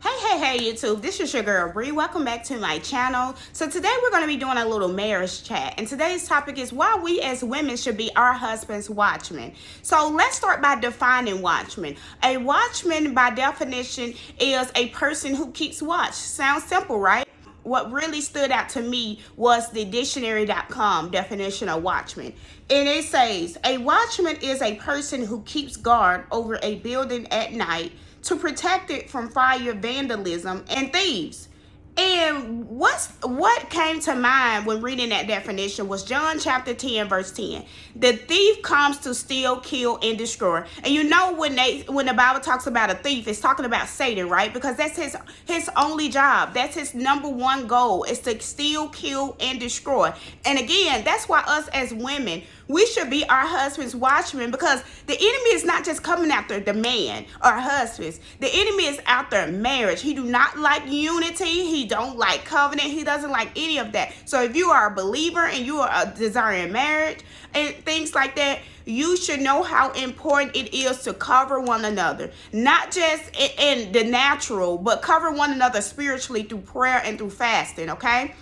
Hey YouTube, this is your girl Bree. Welcome back to my channel. So today we're going to be doing a little marriage chat, and today's topic is why we as women should be our husband's watchman. So let's start by defining watchman. A watchman by definition is a person who keeps watch. Sounds simple, right? What really stood out to me was the dictionary.com definition of watchman. And it says, a watchman is a person who keeps guard over a building at night to protect it from fire, vandalism, and thieves. And what came to mind when reading that definition was John chapter 10, verse 10. The thief comes to steal, kill, and destroy. And you know when the Bible talks about a thief, it's talking about Satan, right? Because that's his only job. That's his number one goal, is to steal, kill, and destroy. And again, that's why us as women, we should be our husband's watchmen, because the enemy is not just coming after the man or husbands. The enemy is after marriage. He do not like unity. He don't like covenant. He doesn't like any of that. So if you are a believer and you are desiring marriage and things like that, you should know how important it is to cover one another, not just in the natural, but cover one another spiritually through prayer and through fasting, okay?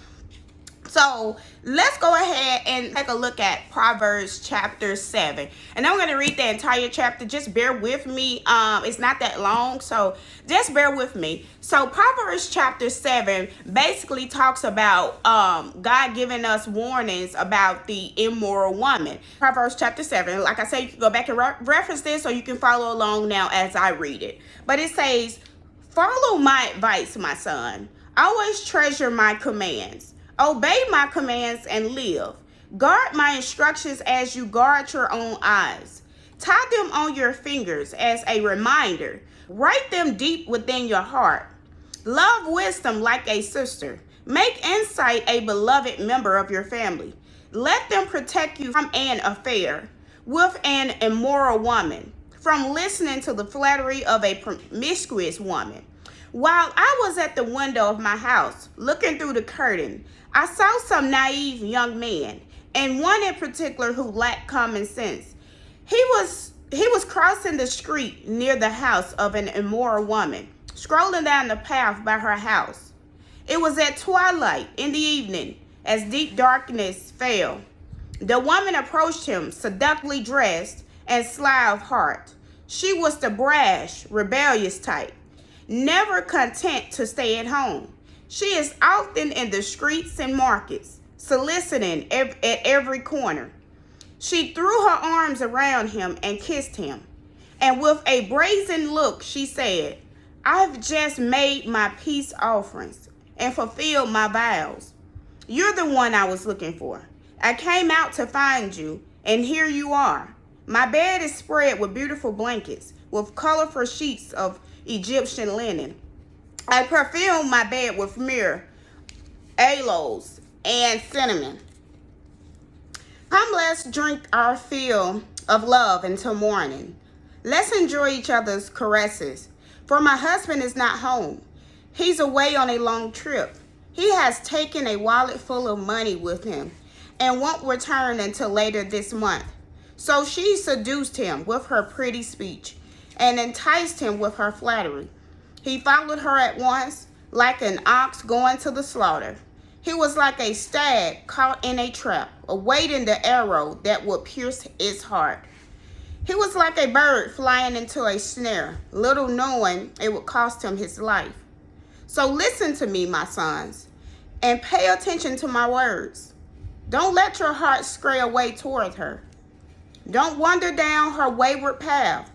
So let's go ahead and take a look at Proverbs chapter 7. And I'm going to read the entire chapter. Just bear with me. It's not that long, so just bear with me. So Proverbs chapter 7 basically talks about God giving us warnings about the immoral woman. Proverbs chapter 7, like I said, you can go back and reference this, or you can follow along now as I read it. But it says, follow my advice, my son. Always treasure my commands. Obey my commands and live. Guard my instructions as you guard your own eyes. Tie them on your fingers as a reminder. Write them deep within your heart. Love wisdom like a sister. Make insight a beloved member of your family. Let them protect you from an affair with an immoral woman, from listening to the flattery of a promiscuous woman. While I was at the window of my house, looking through the curtain, I saw some naive young men, and one in particular who lacked common sense. He was crossing the street near the house of an immoral woman, scrolling down the path by her house. It was at twilight in the evening, as deep darkness fell. The woman approached him, seductively dressed and sly of heart. She was the brash, rebellious type, never content to stay at home. She is often in the streets and markets, soliciting at every corner. She threw her arms around him and kissed him. And with a brazen look, she said, I've just made my peace offerings and fulfilled my vows. You're the one I was looking for. I came out to find you, and here you are. My bed is spread with beautiful blankets, with colorful sheets of Egyptian linen. I perfume my bed with myrrh, aloes, and cinnamon. Come, let's drink our fill of love until morning. Let's enjoy each other's caresses, for my husband is not home. He's away on a long trip. He has taken a wallet full of money with him and won't return until later this month. So she seduced him with her pretty speech and enticed him with her flattery. He followed her at once, like an ox going to the slaughter. He was like a stag caught in a trap, awaiting the arrow that would pierce its heart. He was like a bird flying into a snare, little knowing it would cost him his life. So listen to me, my sons, and pay attention to my words. Don't let your heart stray away toward her. Don't wander down her wayward path,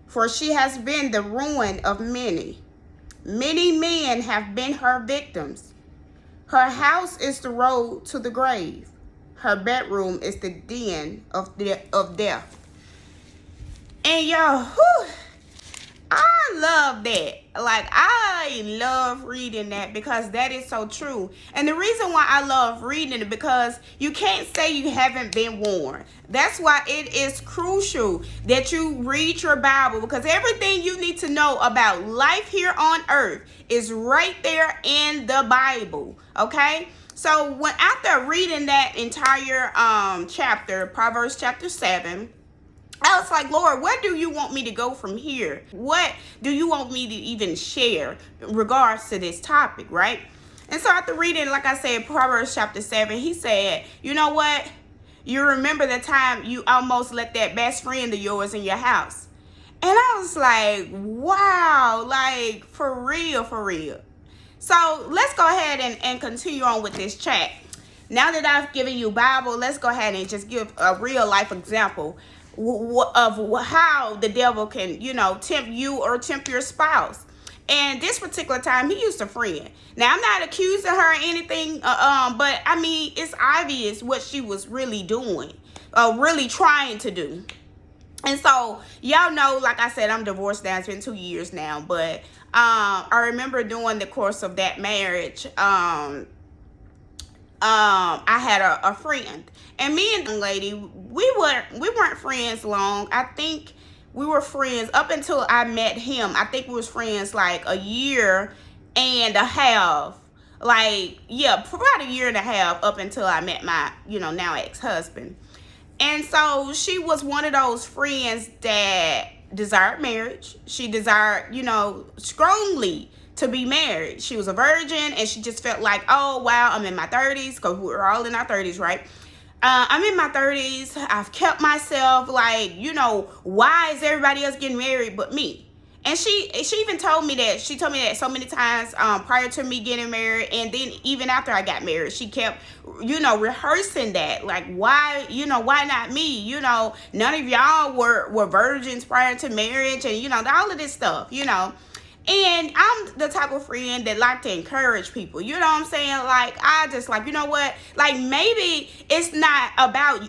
for she has been the ruin of many. Many men have been her victims. Her house is the road to the grave. Her bedroom is the den of death. And y'all, I love that. Like, I love reading that because that is so true. And the reason why I love reading it, because you can't say you haven't been warned. That's why it is crucial that you read your Bible, because everything you need to know about life here on earth is right there in the Bible, okay? So after reading that entire chapter, Proverbs chapter 7, I was like, Lord, where do you want me to go from here? What do you want me to even share in regards to this topic, right? And so after reading, like I said, Proverbs chapter 7, he said, you know what? You remember the time you almost let that best friend of yours in your house. And I was like, wow, like for real, for real. So let's go ahead and continue on with this chat. Now that I've given you Bible, let's go ahead and just give a real life example of how the devil can, tempt you or tempt your spouse. And this particular time, he used a friend. Now, I'm not accusing her or anything, but I mean, it's obvious what she was really doing, really trying to do. And so, y'all know, like I said, I'm divorced now. It's been 2 years now. But I remember during the course of that marriage, I had a friend. And me and the lady, we weren't friends long. I think we were friends up until I met him. I think we was friends like a year and a half. Like, yeah, for about a year and a half up until I met my, now ex-husband. And so she was one of those friends that desired marriage. She desired, strongly to be married. She was a virgin, and she just felt like, oh, wow, I'm in my 30s, because we're all in our 30s, right? I'm in my 30s. I've kept myself, like, why is everybody else getting married but me? And she even told me that. She told me that so many times prior to me getting married, and then even after I got married, she kept, rehearsing that. Like, why, why not me? None of y'all were virgins prior to marriage, and, all of this stuff, And I'm the type of friend that like to encourage people. You know what I'm saying? Like, I just like, you know what? Like, maybe it's not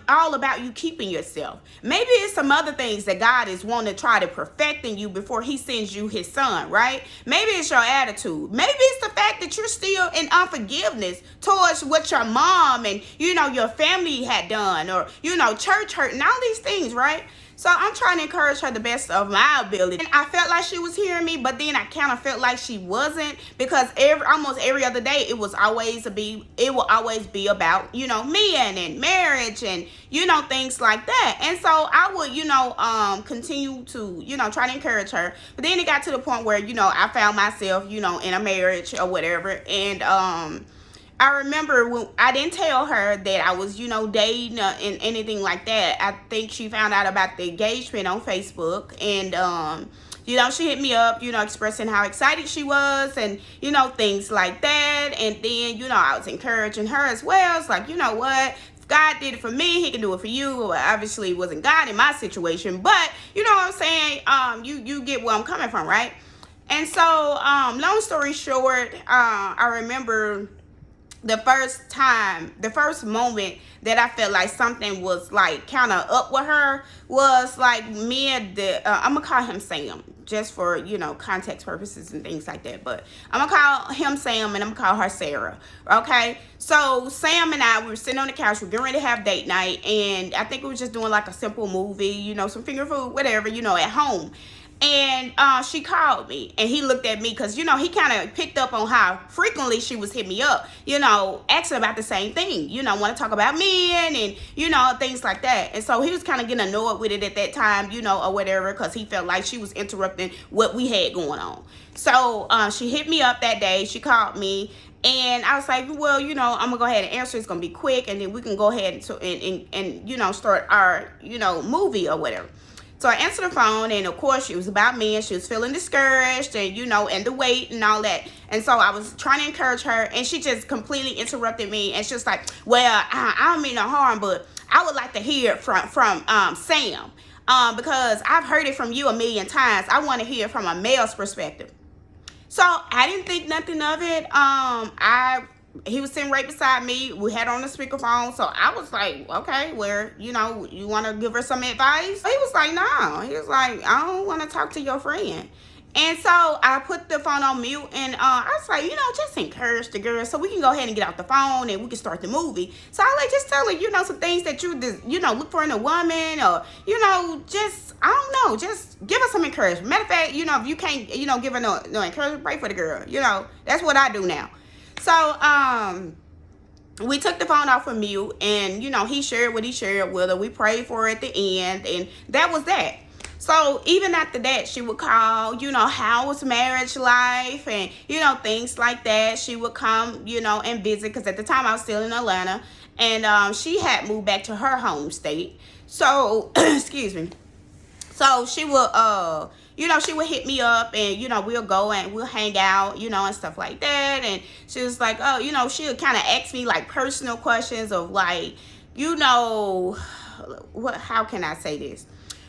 all about you keeping yourself. Maybe it's some other things that God is wanting to try to perfect in you before he sends you his son, right? Maybe it's your attitude. Maybe it's the fact that you're still in unforgiveness towards what your mom and, your family had done, or, church hurt and all these things, right? So I'm trying to encourage her the best of my ability. And I felt like she was hearing me, but then I kind of felt like she wasn't, because almost every other day it will always be about, men and marriage and, things like that. And so I would, continue to, try to encourage her. But then it got to the point where, I found myself, in a marriage or whatever. And, I remember when I didn't tell her that I was, dating and anything like that. I think she found out about the engagement on Facebook, and, she hit me up, expressing how excited she was and, things like that. And then, I was encouraging her as well. It's like, you know what? If God did it for me, he can do it for you. Well, obviously, it wasn't God in my situation, but you know what I'm saying? You get where I'm coming from, right? And so, long story short, I remember the first moment that I felt like something was like kind of up with her was like me and I'm gonna call him Sam, just for context purposes and things like that, but I'm gonna call him Sam and I'm gonna call her Sarah. Okay, so Sam and I, we were sitting on the couch, we were getting ready to have date night, and I think we were just doing like a simple movie, some finger food, whatever, at home. And she called me, and he looked at me because, he kind of picked up on how frequently she was hitting me up, asking about the same thing, want to talk about men and, things like that. And so he was kind of getting annoyed with it at that time, or whatever, because he felt like she was interrupting what we had going on. So she hit me up that day. She called me. And I was like, well, I'm going to go ahead and answer. It's going to be quick. And then we can go ahead and start our, movie or whatever. So I answered the phone, and of course, it was about me, and she was feeling discouraged, and, and the weight and all that. And so I was trying to encourage her, and she just completely interrupted me. And she was like, well, I don't mean no harm, but I would like to hear it from Sam, because I've heard it from you a million times. I want to hear it from a male's perspective. So I didn't think nothing of it. He was sitting right beside me. We had on the speakerphone. So I was like, okay, where, you want to give her some advice? He was like, no. He was like, I don't want to talk to your friend. And so I put the phone on mute, and I was like, just encourage the girl so we can go ahead and get off the phone and we can start the movie. So I like just tell her, some things that you look for in a woman, or, just, I don't know, just give her some encouragement. Matter of fact, if you can't, give her no encouragement, pray for the girl. That's what I do now. So, we took the phone off of mute, and he shared what he shared with her. We prayed for her at the end, and that was that. So even after that, she would call, how was marriage life, and things like that. She would come, and visit, because at the time I was still in Atlanta, and she had moved back to her home state. So excuse me. So she would she would hit me up, and we'll go and we'll hang out, and stuff like that. And she was like, oh, she would kind of ask me like personal questions of like, how can I say this?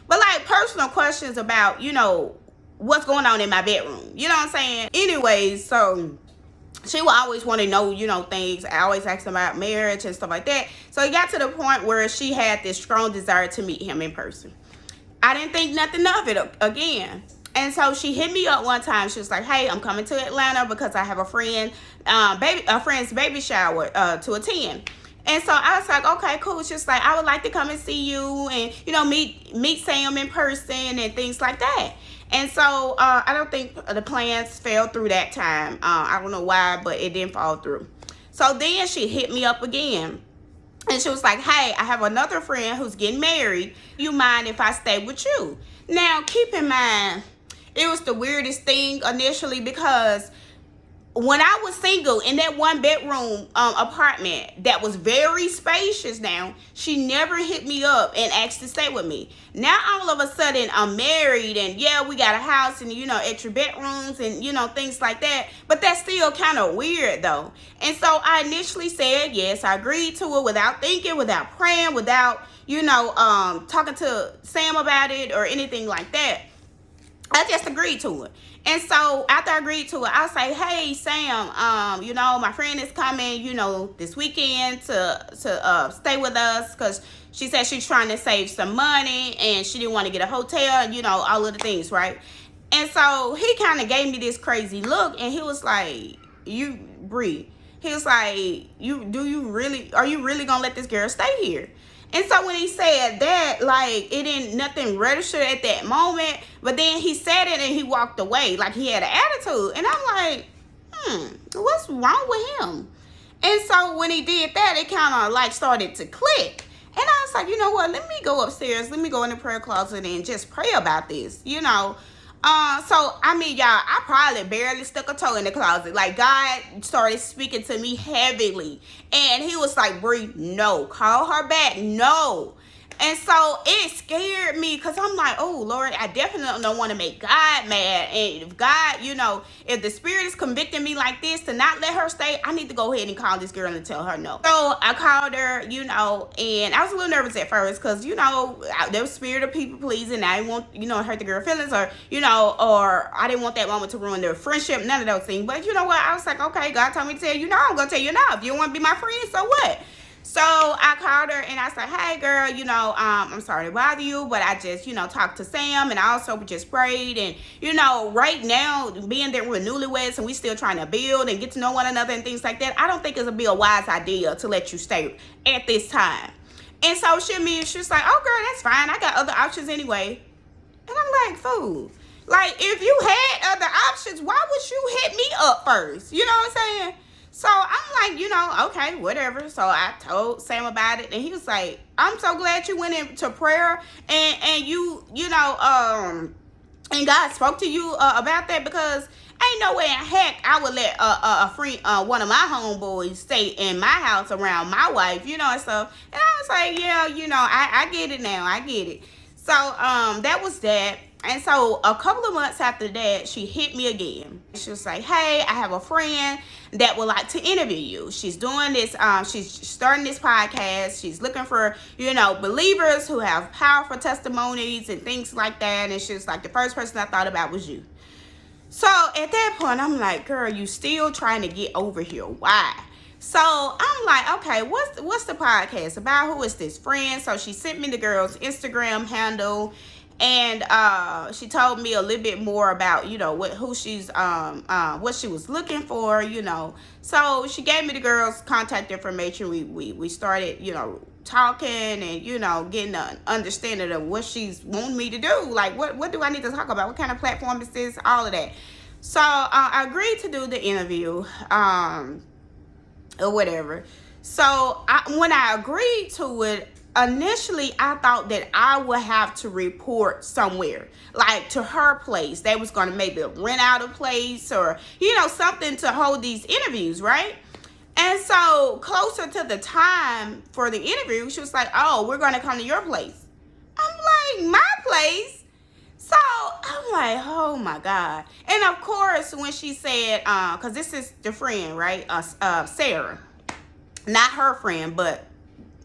But like personal questions about, what's going on in my bedroom. You know what I'm saying? Anyways, so she will always want to know, things. I always ask them about marriage and stuff like that. So it got to the point where she had this strong desire to meet him in person. I didn't think nothing of it again. And so she hit me up one time. She was like, hey, I'm coming to Atlanta because I have a friend's baby shower to attend. And so I was like, okay, cool. She's like, I would like to come and see you and, meet Sam in person and things like that. And so I don't think the plans fell through that time. I don't know why, but it didn't fall through. So then she hit me up again. And she was like, hey, I have another friend who's getting married. You mind if I stay with you? Now, keep in mind, it was the weirdest thing initially, because when I was single in that one bedroom apartment that was very spacious now, she never hit me up and asked to stay with me. Now all of a sudden I'm married, and yeah, we got a house and extra bedrooms and things like that, but that's still kind of weird though. And so I initially said yes. I agreed to it without thinking, without praying, without talking to Sam about it or anything like that. I just agreed to it. And so after I agreed to it, I'll say, hey, Sam, my friend is coming, this weekend to stay with us, because she said she's trying to save some money and she didn't want to get a hotel and, all of the things, right? And so he kind of gave me this crazy look, and he was like, Bree, he was like, are you really going to let this girl stay here? And so when he said that, like, nothing registered at that moment. But then he said it and he walked away. Like, he had an attitude. And I'm like, what's wrong with him? And so when he did that, it kind of, like, started to click. And I was like, you know what? Let me go upstairs. Let me go in the prayer closet and just pray about this, So, I mean, y'all, I probably barely stuck a toe in the closet. Like, God started speaking to me heavily. And he was like, Bree, no. Call her back. No. And so it scared me, because I'm like, oh, Lord, I definitely don't want to make God mad. And if God, if the Spirit is convicting me like this to not let her stay, I need to go ahead and call this girl and tell her no. So I called her, and I was a little nervous at first, because, there was spirit of people pleasing. I didn't want, hurt the girl feelings, or, or I didn't want that moment to ruin their friendship, none of those things. But you know what? I was like, okay, God told me to tell you no. I'm going to tell you no. If you want to be my friend, so what? So I called her and I said, hey, girl, I'm sorry to bother you, but I just, talked to Sam, and I also just prayed. And, right now, being that we're newlyweds and we still trying to build and get to know one another and things like that, I don't think it's a wise idea to let you stay at this time. And so she was like, oh, girl, that's fine. I got other options anyway. And I'm like, fool. Like, if you had other options, why would you hit me up first? You know what I'm saying? So I'm like, okay, whatever. So I told Sam about it, and he was like, I'm so glad you went into prayer and and God spoke to you about that, because ain't no way in heck I would let a friend, one of my homeboys, stay in my house around my wife, and stuff. And I was like, yeah, I get it now. I get it. So that was that. And so a couple of months after that, she hit me again. She was like, hey, I have a friend that would like to interview you. She's doing this, she's starting this podcast. She's looking for, believers who have powerful testimonies and things like that. And she was like, the first person I thought about was you. So at that point, I'm like, girl, you still trying to get over here. Why? So I'm like, okay, what's the podcast about? Who is this friend? So she sent me the girl's Instagram handle. And she told me a little bit more about, who she's, what she was looking for, So she gave me the girl's contact information. We started, talking and, getting an understanding of what she's wanting me to do. Like, what do I need to talk about? What kind of platform is this? All of that. So I agreed to do the interview, or whatever. So when I agreed to it, initially I thought that I would have to report somewhere, like to her place. They was going to maybe rent out a place or, something to hold these interviews, right? And so closer to the time for the interview, she was like, oh, we're going to come to your place. I'm like, my place? So I'm like, oh my God. And of course, when she said, because this is the friend, right? Sarah. Not her friend, but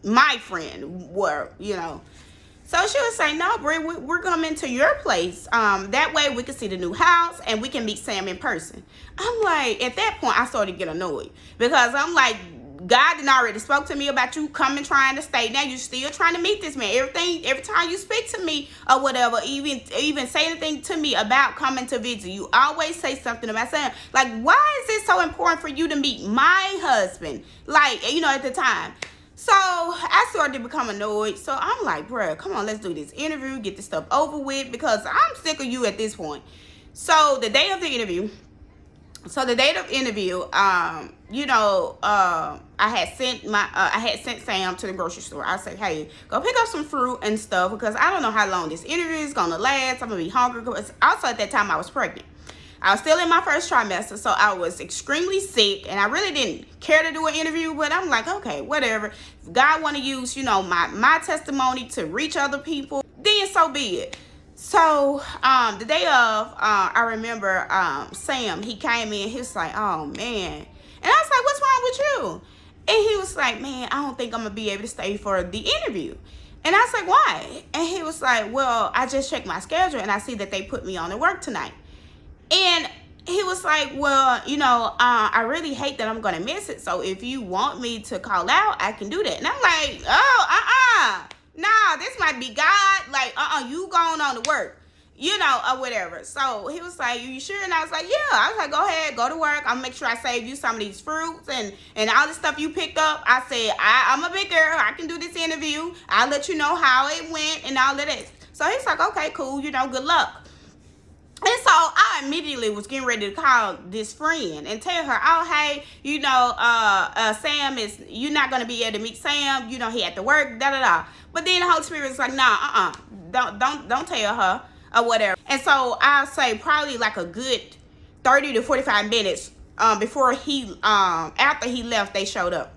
my friend were, So she was saying, no, Brie, we're coming to your place. That way we can see the new house and we can meet Sam in person. I'm like, at that point, I started to get annoyed because I'm like, God had already spoke to me about you coming trying to stay. Now you're still trying to meet this man. Every time you speak to me or whatever, even say anything to me about coming to visit, you always say something about Sam. Like, why is it so important for you to meet my husband? Like, at the time. So I started to become annoyed. So I'm like, bruh, come on, let's do this interview, get this stuff over with, because I'm sick of you at this point. So the day of the interview, I had sent Sam to the grocery store. I said, hey, go pick up some fruit and stuff because I don't know how long this interview is gonna last. I'm gonna be hungry. Because also at that time I was pregnant. I was still in my first trimester, so I was extremely sick, and I really didn't care to do an interview, but I'm like, okay, whatever. If God want to use, my testimony to reach other people, then so be it. So, the day of, I remember, Sam, he came in, he was like, oh, man. And I was like, what's wrong with you? And he was like, man, I don't think I'm going to be able to stay for the interview. And I was like, why? And he was like, well, I just checked my schedule, and I see that they put me on to work tonight. And he was like, well, I really hate that I'm going to miss it. So if you want me to call out, I can do that. And I'm like, oh, nah, this might be God. Like, you going on to work, or whatever. So he was like, are you sure? And I was like, yeah. I was like, go ahead, go to work. I'll make sure I save you some of these fruits and all the stuff you picked up. I said, I'm a big girl. I can do this interview. I'll let you know how it went and all of that. So he's like, okay, cool. Good luck. And so I immediately was getting ready to call this friend and tell her, oh, hey, Sam you're not going to be able to meet Sam. He had to work, da-da-da. But then the Holy Spirit was like, nah, don't tell her or whatever. And so I'll say probably like a good 30 to 45 minutes before after he left, they showed up.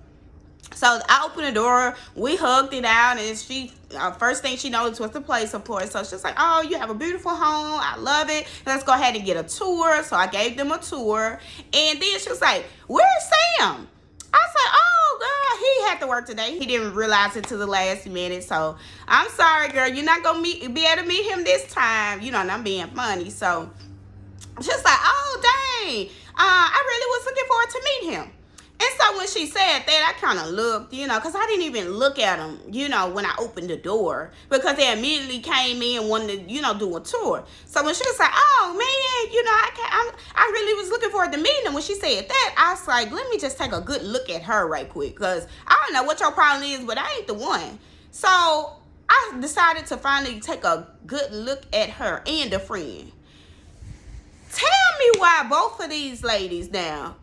So I opened the door, we hugged it out, and she, first thing she noticed was the place, of course. So she's like, oh, you have a beautiful home. I love it. Let's go ahead and get a tour. So I gave them a tour. And then she was like, where's Sam? I said, oh, girl, he had to work today. He didn't realize it till the last minute. So I'm sorry, girl. You're not going to be able to meet him this time. And I'm being funny. So she's like, oh, dang. I really was looking forward to meet him. And so when she said that, I kind of looked, because I didn't even look at them, when I opened the door, because they immediately came in and wanted to, do a tour. So when she was like, oh, man, I really was looking forward to meeting them. When she said that, I was like, let me just take a good look at her right quick, because I don't know what your problem is, but I ain't the one. So I decided to finally take a good look at her and a friend. Tell me why both of these ladies now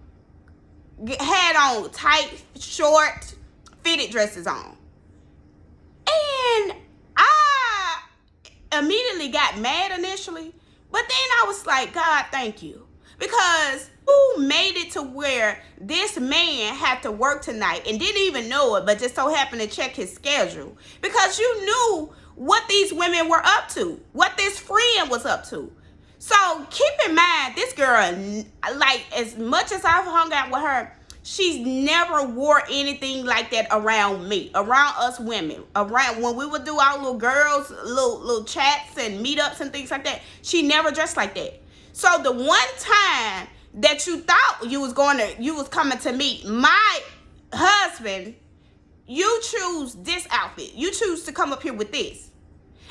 had on tight, short, fitted dresses on. And I immediately got mad initially, but then I was like, God, thank you. Because who made it to where this man had to work tonight and didn't even know it, but just so happened to check his schedule? Because you knew what these women were up to, what this friend was up to. So keep in mind, this girl, like, as much as I've hung out with her, she's never wore anything like that around me, around us women, around when we would do our little girls, little chats and meetups and things like that. She never dressed like that. So the one time that you thought you was coming to meet my husband, you choose this outfit. You choose to come up here with this.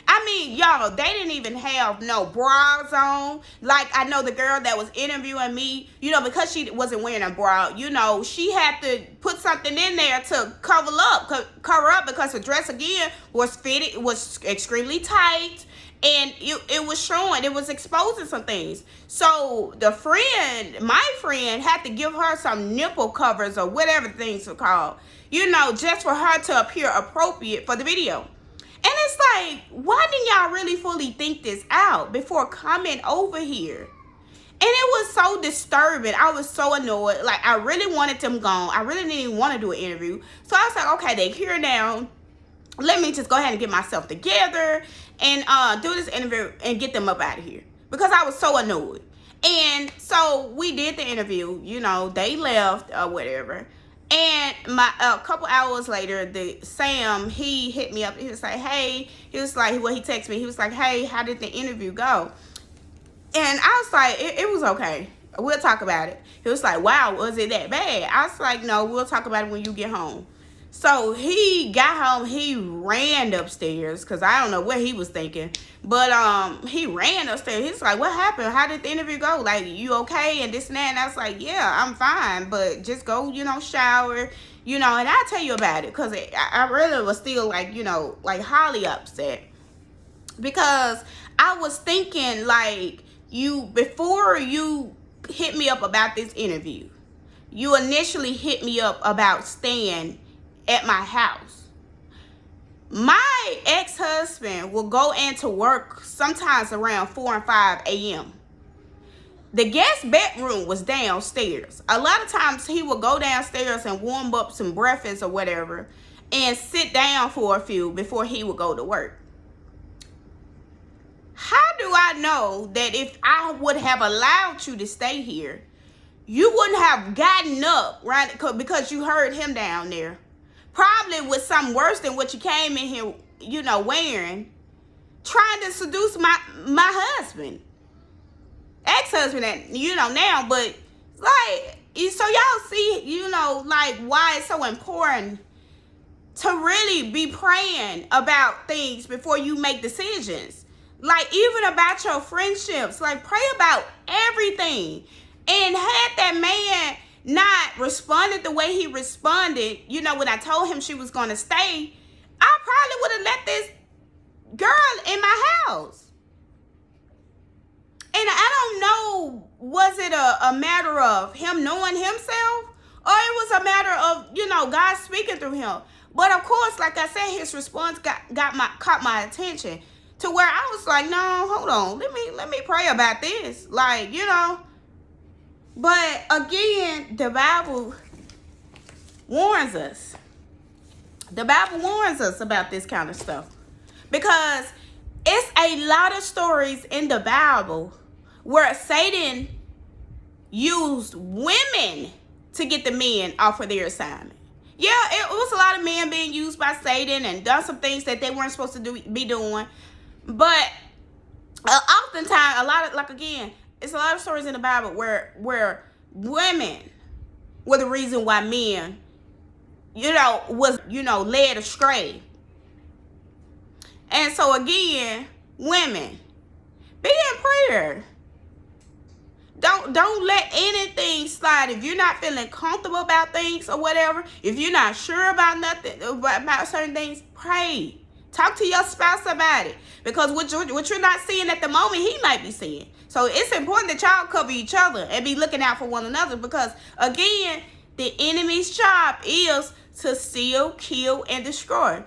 I mean, y'all, they didn't even have no bras on. Like, I know the girl that was interviewing me, because she wasn't wearing a bra, she had to put something in there to cover up because the dress, again, was fitted. It was extremely tight. And it was showing, it was exposing some things. So the friend, my friend, had to give her some nipple covers or whatever things are called, just for her to appear appropriate for the video. And it's like, why didn't y'all really fully think this out before coming over here? And it was so disturbing. I was so annoyed. Like, I really wanted them gone. I really didn't even want to do an interview. So I was like, okay, they're here now. Let me just go ahead and get myself together and do this interview and get them up out of here. Because I was so annoyed. And so we did the interview. They left or whatever. And a couple hours later, Sam, he hit me up. He was like, hey. He texted me. He was like, hey, how did the interview go? And I was like, it was okay. We'll talk about it. He was like, wow, was it that bad? I was like, no, we'll talk about it when you get home. So he got home. He ran upstairs because I don't know what he was thinking. But he ran upstairs. He's like, what happened? How did the interview go? Like, you okay? And this and that. And I was like, yeah, I'm fine. But just go, shower, and I'll tell you about it. Because I really was still like, like highly upset. Because I was thinking like, before you hit me up about this interview, you initially hit me up about staying at my house. My ex-husband will go into work sometimes around 4 and 5 a.m. The guest bedroom was downstairs. A lot of times he would go downstairs and warm up some breakfast or whatever and sit down for a few before he would go to work. How do I know that if I would have allowed you to stay here, you wouldn't have gotten up, right? Because you heard him down there. Probably with something worse than what you came in here, wearing. Trying to seduce my husband. Ex-husband, now. But, like, so y'all see, like, why it's so important to really be praying about things before you make decisions. Like, even about your friendships. Like, pray about everything. And had that man not responded the way he responded, when I told him she was going to stay, I probably would have let this girl in my house. And I don't know, was it a matter of him knowing himself? Or it was a matter of, God speaking through him. But, of course, like I said, his response caught my attention. To where I was like, no, hold on. Let me pray about this. Like, But again, the Bible warns us. The Bible warns us about this kind of stuff. Because it's a lot of stories in the Bible where Satan used women to get the men off of their assignment. Yeah, it was a lot of men being used by Satan and done some things that they weren't supposed to be doing. But oftentimes, it's a lot of stories in the Bible where women were the reason why men, was, led astray. And so again, women, be in prayer. Don't let anything slide. If you're not feeling comfortable about things or whatever, if you're not sure about nothing, about certain things, pray. Talk to your spouse about it. Because what you're not seeing at the moment, he might be seeing. So it's important that y'all cover each other and be looking out for one another. Because, again, the enemy's job is to steal, kill, and destroy.